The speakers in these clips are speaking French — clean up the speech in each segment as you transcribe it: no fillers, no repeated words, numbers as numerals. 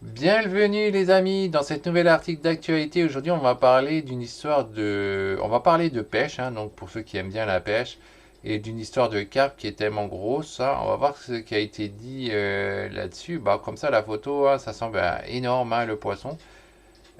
Bienvenue les amis dans cette nouvel article d'actualité. Aujourd'hui, on va parler on va parler de pêche, hein, donc pour ceux qui aiment bien la pêche, et d'une histoire de carpe qui est tellement grosse, hein. On va voir ce qui a été dit là-dessus. Bah, comme ça, la photo, hein, ça semble énorme, hein, le poisson.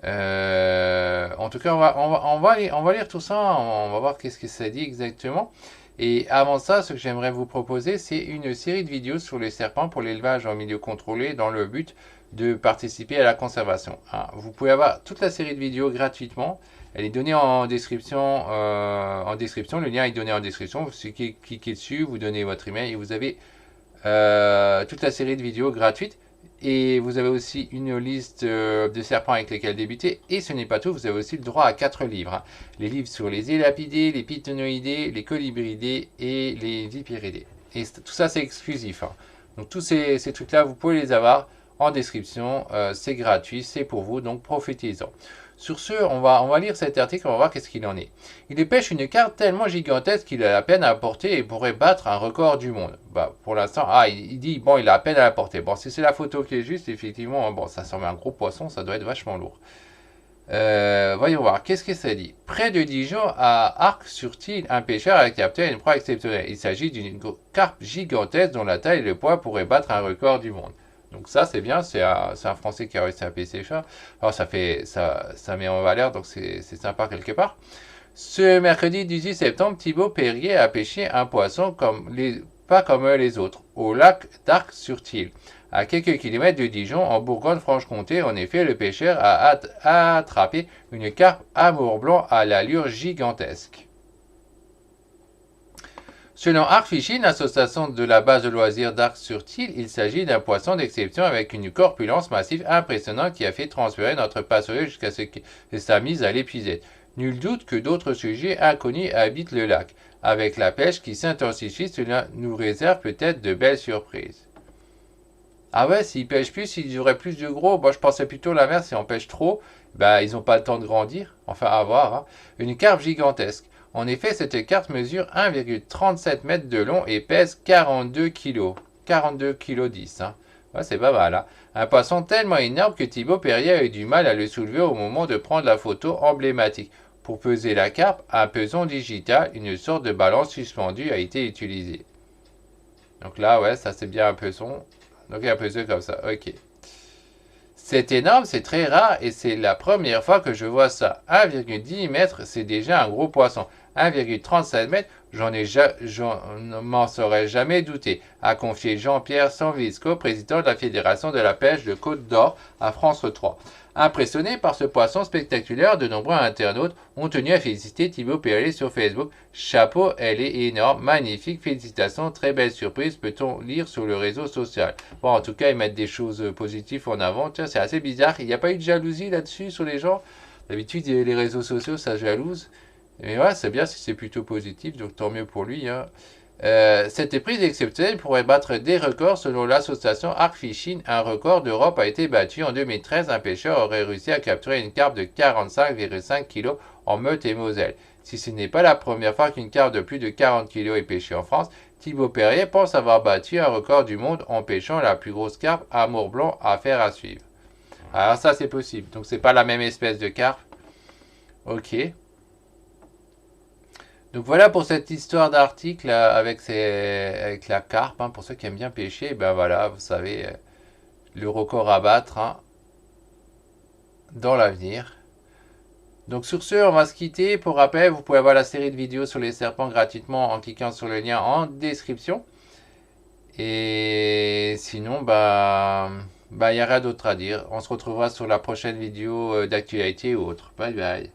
En tout cas, on va lire tout ça. On va voir qu'est-ce que ça dit exactement. Et avant ça, ce que j'aimerais vous proposer, c'est une série de vidéos sur les serpents pour l'élevage en milieu contrôlé dans le but de participer à la conservation, hein. Vous pouvez avoir toute la série de vidéos gratuitement. Elle est donnée en description. Le lien est donné en description. Vous cliquez dessus, vous donnez votre email et vous avez toute la série de vidéos gratuites. Et vous avez aussi une liste de serpents avec lesquels débuter. Et ce n'est pas tout, vous avez aussi le droit à 4 livres, hein. Les livres sur les élapidés, les pythonioidés, les colibridés et les vipéridés. Et tout ça, c'est exclusif, hein. Donc tous ces trucs-là, vous pouvez les avoir en description. C'est gratuit, c'est pour vous, donc profitez-en. Sur ce, on va lire cet article, on va voir qu'est-ce qu'il en est. Il pêche une carte tellement gigantesque qu'il a la peine à porter et pourrait battre un record du monde. Bah, pour l'instant, il dit, bon, il a la peine à la porter. Bon, si c'est la photo qui est juste, effectivement, bon, ça semble un gros poisson, ça doit être vachement lourd. Voyons voir, qu'est-ce que ça dit? Près de Dijon, à Arc-sur-Tille, un pêcheur a capté une proie exceptionnelle. Il s'agit d'une carpe gigantesque dont la taille et le poids pourraient battre un record du monde. Donc ça, c'est bien, c'est un Français qui a réussi à pêcher ça. Alors ça met en valeur, donc c'est sympa quelque part. Ce mercredi 18 septembre, Thibaut Perrier a pêché un poisson pas comme les autres, au lac d'Arc-sur-Tille, à quelques kilomètres de Dijon, en Bourgogne-Franche-Comté. En effet, le pêcheur a attrapé une carpe amour blanc à l'allure gigantesque. Selon Arc Fishing, association de la base de loisirs d'Arc-sur-Tille, il s'agit d'un poisson d'exception avec une corpulence massive impressionnante qui a fait transpirer notre passerelle jusqu'à ce que sa mise à l'épuisette. Nul doute que d'autres sujets inconnus habitent le lac. Avec la pêche qui s'intensifie, cela nous réserve peut-être de belles surprises. Ah ouais, s'ils pêchent plus, s'ils auraient plus de gros, moi je pensais plutôt l'inverse, si on pêche trop, bah ils n'ont pas le temps de grandir. Enfin, à voir, hein. Une carpe gigantesque. En effet, cette carpe mesure 1,37 m de long et pèse 42 kg. 42 kg 10, hein. Ouais, c'est pas mal, hein. Un poisson tellement énorme que Thibaut Perrier a eu du mal à le soulever au moment de prendre la photo emblématique. Pour peser la carpe, un peson digital, une sorte de balance suspendue a été utilisé. Donc là, ouais, ça c'est bien un peson. Donc un peso comme ça, ok. C'est énorme, c'est très rare et c'est la première fois que je vois ça. 1,10 m, c'est déjà un gros poisson. 1,37 m, je m'en serais jamais douté, a confié Jean-Pierre Sanvisco, président de la Fédération de la pêche de Côte d'Or à France 3. Impressionnés par ce poisson spectaculaire, de nombreux internautes ont tenu à féliciter Thibaut Perrier sur Facebook. Chapeau, elle est énorme, magnifique, félicitations, très belle surprise, peut-on lire sur le réseau social. Bon, en tout cas, ils mettent des choses positives en avant. Tiens, c'est assez bizarre. Il n'y a pas eu de jalousie là-dessus sur les gens. D'habitude, les réseaux sociaux, ça jalouse. Mais ouais, c'est bien si c'est plutôt positif, donc tant mieux pour lui, hein. Cette prise exceptionnelle pourrait battre des records selon l'association Arc Fishing. Un record d'Europe a été battu en 2013. Un pêcheur aurait réussi à capturer une carpe de 45,5 kg en Meurthe-et-Moselle. Si ce n'est pas la première fois qu'une carpe de plus de 40 kg est pêchée en France, Thibaut Perrier pense avoir battu un record du monde en pêchant la plus grosse carpe amour blanc. Affaire à suivre. Alors ça c'est possible. Donc c'est pas la même espèce de carpe. Ok. Donc voilà pour cette histoire d'article avec la carpe, hein. Pour ceux qui aiment bien pêcher, ben voilà, vous savez, le record à battre, hein, dans l'avenir. Donc sur ce, on va se quitter. Pour rappel, vous pouvez avoir la série de vidéos sur les serpents gratuitement en cliquant sur le lien en description. Et sinon, il n'y a rien d'autre à dire. On se retrouvera sur la prochaine vidéo d'actualité ou autre. Bye bye.